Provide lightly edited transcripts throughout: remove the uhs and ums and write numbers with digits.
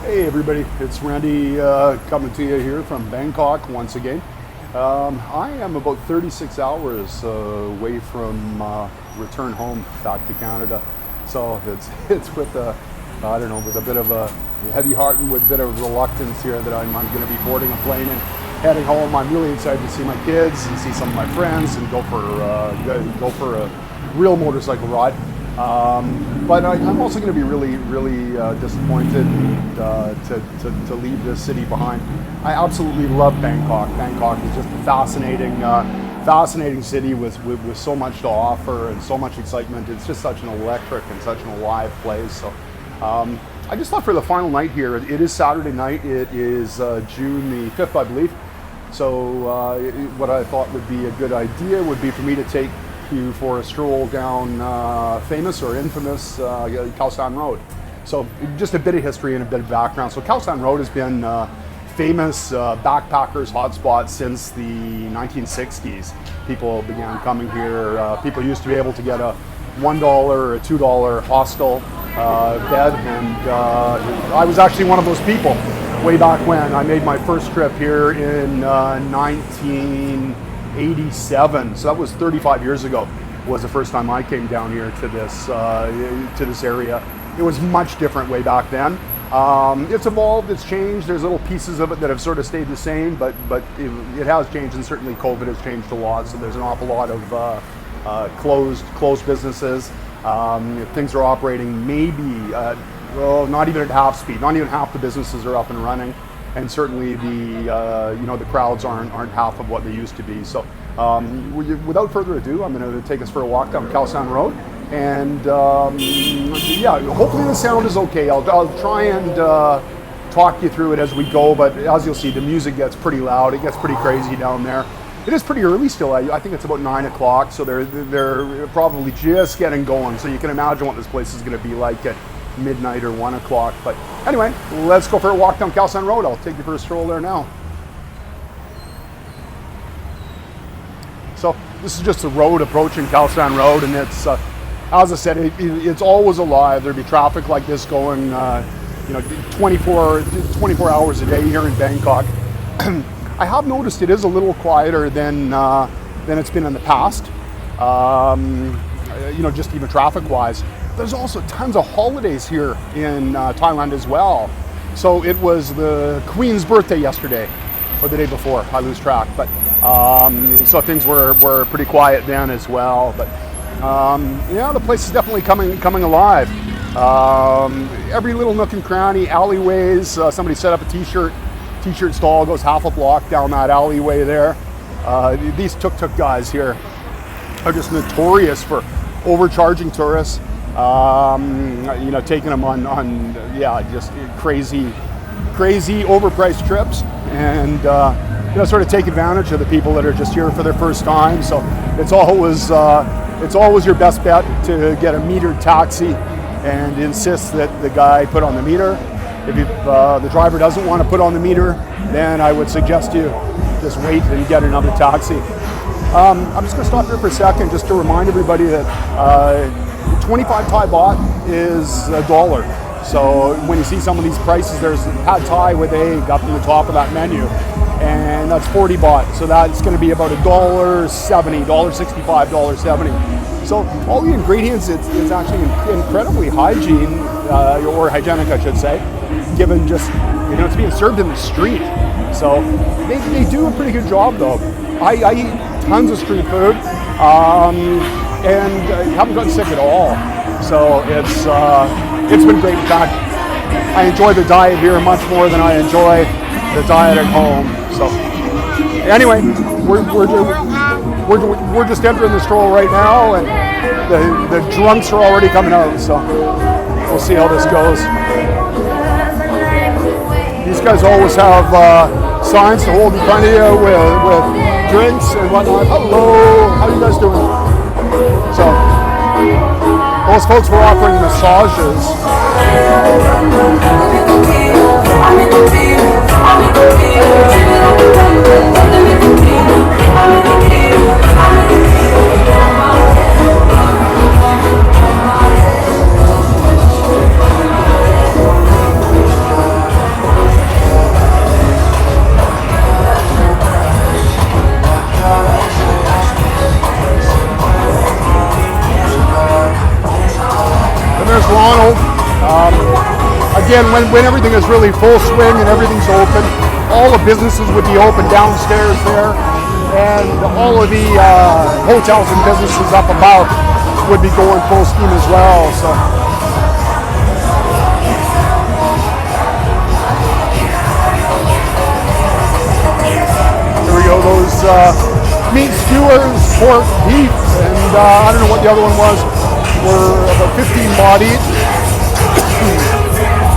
Hey everybody, it's Randy coming to you here from Bangkok once again. I am about 36 hours away from return home back to Canada. So it's with with a bit of a heavy heart and with a bit of reluctance here that I'm going to be boarding a plane and heading home. I'm really excited to see my kids and see some of my friends and go for a real motorcycle ride. But I'm also going to be really disappointed to leave this city behind. I absolutely love Bangkok. Bangkok is just a fascinating city with so much to offer and so much excitement. It's just such an electric and such an alive place. So I just thought for the final night here, it is Saturday night. It is June the 5th, I believe. So what I thought would be a good idea would be for me to take you for a stroll down famous or infamous Khao San Road. So just a bit of history and a bit of background. So Khao San Road has been famous backpackers hotspot since the 1960s. People began coming here. People used to be able to get a $1 or a $2 hostel bed, and I was actually one of those people way back when. I made my first trip here in 1987, so that was 35 years ago, was the first time I came down here to this area. It was much different way back then. It's evolved, it's changed. There's little pieces of it that have sort of stayed the same, but it has changed, and certainly COVID has changed a lot. So there's an awful lot of closed businesses. Things are operating maybe not even at half speed. Not even half the businesses are up and running. And certainly the crowds aren't half of what they used to be. So without further ado, I'm going to take us for a walk down Khao San Road, and hopefully the sound is okay. I'll try and talk you through it as we go, but as you'll see, the music gets pretty loud. It gets pretty crazy down there. It is pretty early still. I think it's about 9 o'clock, so they're probably just getting going. So you can imagine what this place is going to be like at midnight or 1 o'clock. But anyway, let's go for a walk down Khao San Road. I'll take you for a stroll there now. So this is just the road approaching Khao San Road, and it's as I said, it's always alive. There'd be traffic like this going 24 hours a day here in Bangkok. I have noticed it is a little quieter than it's been in the past, just even traffic wise. There's also tons of holidays here in Thailand as well. So it was the Queen's birthday yesterday, or the day before, I lose track. But so things were pretty quiet then as well. But the place is definitely coming alive. Every little nook and cranny, alleyways. Somebody set up a t-shirt stall, goes half a block down that alleyway there. These tuk-tuk guys here are just notorious for overcharging tourists. Taking them on just crazy overpriced trips, and sort of take advantage of the people that are just here for their first time. So it's always your best bet to get a metered taxi and insist that the guy put on the meter. If the driver doesn't want to put on the meter, then I would suggest you just wait and get another taxi. I'm just going to stop here for a second just to remind everybody that 25 Thai baht is $1. So when you see some of these prices, there's pad Thai with egg up in the top of that menu, and that's 40 baht. So that's going to be about $1.70, $1.65, $1.70. So all the ingredients, it's actually incredibly hygienic, I should say, given just, it's being served in the street. So they do a pretty good job though. I eat tons of street food. And haven't gotten sick at all. So it's been great. In fact, I enjoy the diet here much more than I enjoy the diet at home. So anyway, we're just entering the stroll right now, and the drunks are already coming out. So we'll see how this goes. These guys always have signs to hold in front of you with drinks and whatnot. Hello, how you guys doing? So, those folks were offering massages. again, when everything is really full swing and everything's open, all the businesses would be open downstairs there, and all of the hotels and businesses up above would be going full steam as well. So. There we go, those meat skewers, pork, beef, and I don't know what the other one was, were about 15 baht each,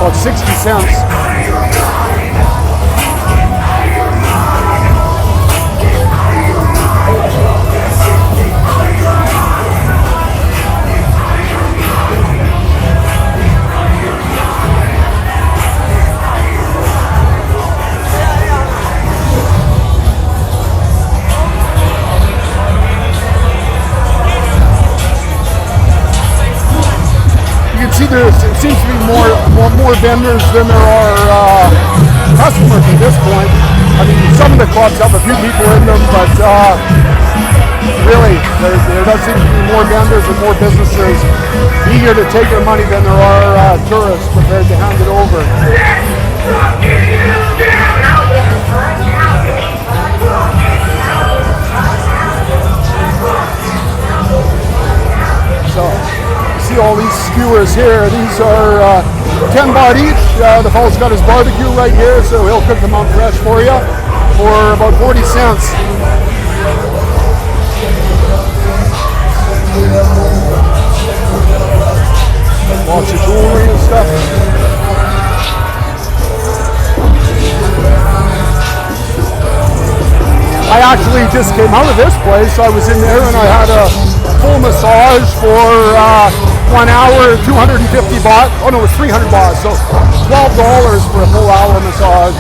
about 60 cents. There seems to be more vendors than there are customers at this point. I mean, some of the clubs have a few people in them, but really, there does seem to be more vendors and more businesses eager to take their money than there are tourists prepared to hand it over. So, see all these skewers here. These are 10 baht each. The fellow's got his barbecue right here, so he'll cook them up fresh for you for about 40 cents. Lots of jewelry and stuff. I actually just came out of this place. I was in there and I had a full massage for 1 hour, 250 baht. Oh no, it was 300 baht, so $12 for a full hour massage.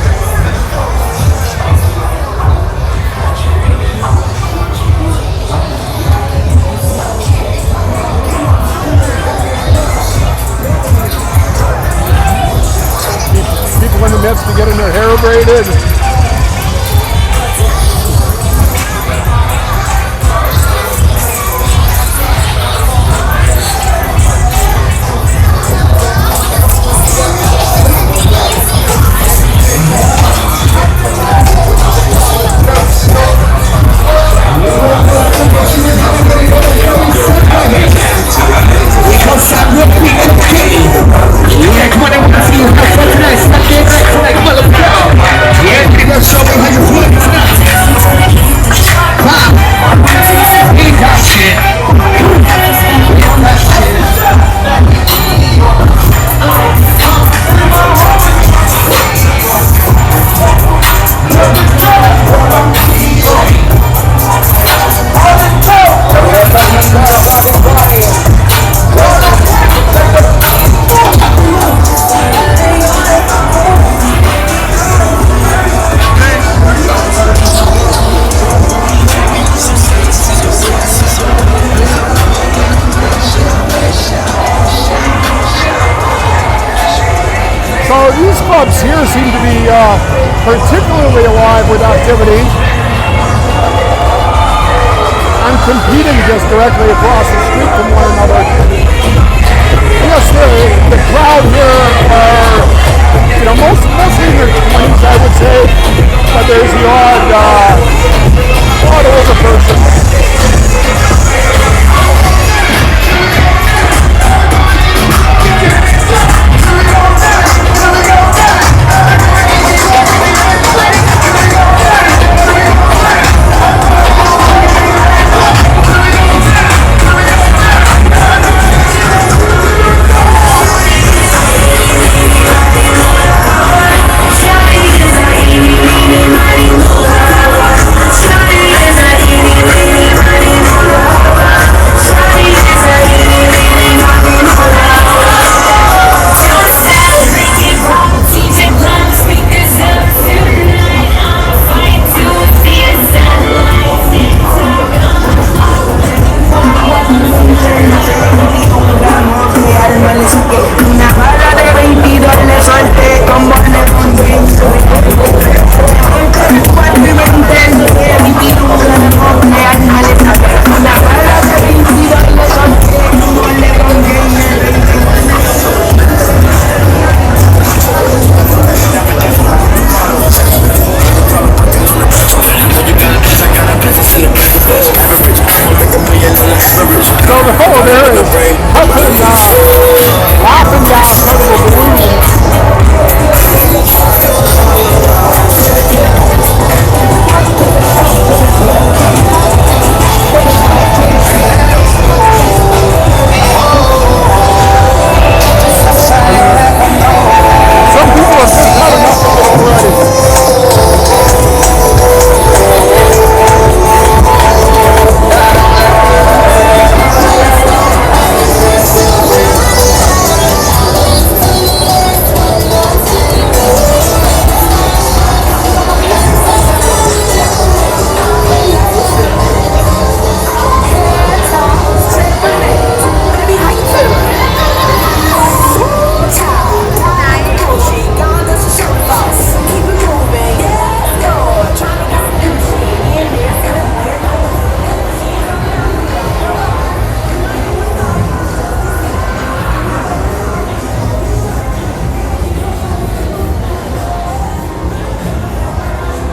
People in the midst of getting their hair braided. Khao San Road, yeah, come on, I want to see you have fun tonight. Smack it right tonight, come on, let's go. Yeah, we're gonna show me how you feel tonight. Wow, ain't that shit. Ain't that shit. So these clubs here seem to be particularly alive with activity and competing just directly across the street from one another. Yes, the crowd here are, mostly in their 20s, I would say, but there's the odd older person.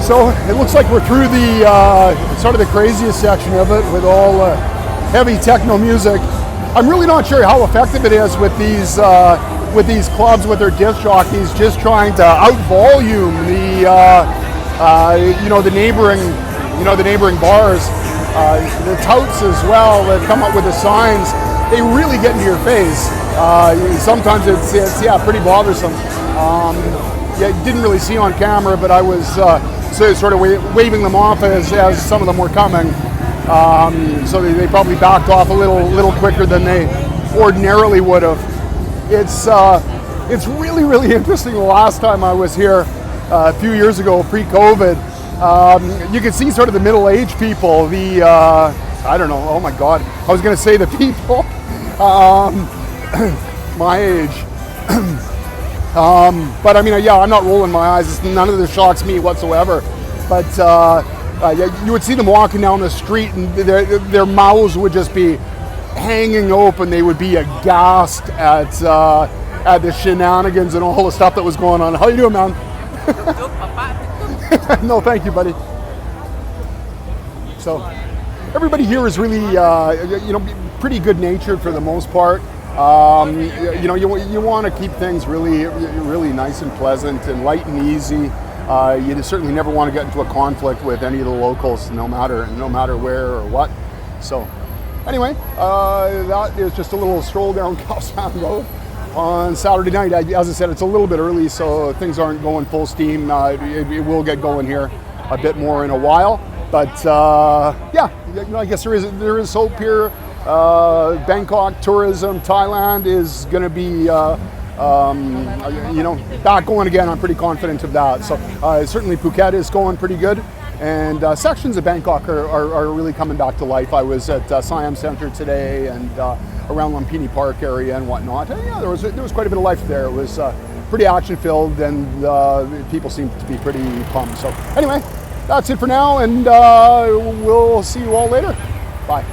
So it looks like we're through the sort of the craziest section of it with all heavy techno music. I'm really not sure how effective it is with these clubs with their disc jockeys just trying to out-volume the neighboring bars. The touts as well that come up with the signs, they really get into your face. Sometimes it's pretty bothersome. Didn't really see on camera, but I was sort of waving them off as some of them were coming. So they probably backed off a little quicker than they ordinarily would have. It's really, really interesting. The last time I was here a few years ago, pre-COVID, you could see sort of the middle-aged people, I don't know, oh my God, I was going to say the people my age. But I mean, I'm not rolling my eyes. None of this shocks me whatsoever. But you would see them walking down the street and their mouths would just be hanging open. They would be aghast at the shenanigans and all the stuff that was going on. How you doing, man? No, thank you, buddy. So everybody here is really, pretty good natured for the most part. You want to keep things really, really nice and pleasant and light and easy. You certainly never want to get into a conflict with any of the locals, no matter where or what. So, anyway, that is just a little stroll down Khao San Road on Saturday night. As I said, it's a little bit early, so things aren't going full steam. It will get going here a bit more in a while, but I guess there is hope here. Bangkok tourism, Thailand is going to be, back going again. I'm pretty confident of that. So certainly Phuket is going pretty good, and sections of Bangkok are really coming back to life. I was at Siam Center today and around Lumpini Park area and whatnot. And there was quite a bit of life there. It was pretty action filled, and people seemed to be pretty pumped. So anyway, that's it for now, and we'll see you all later. Bye.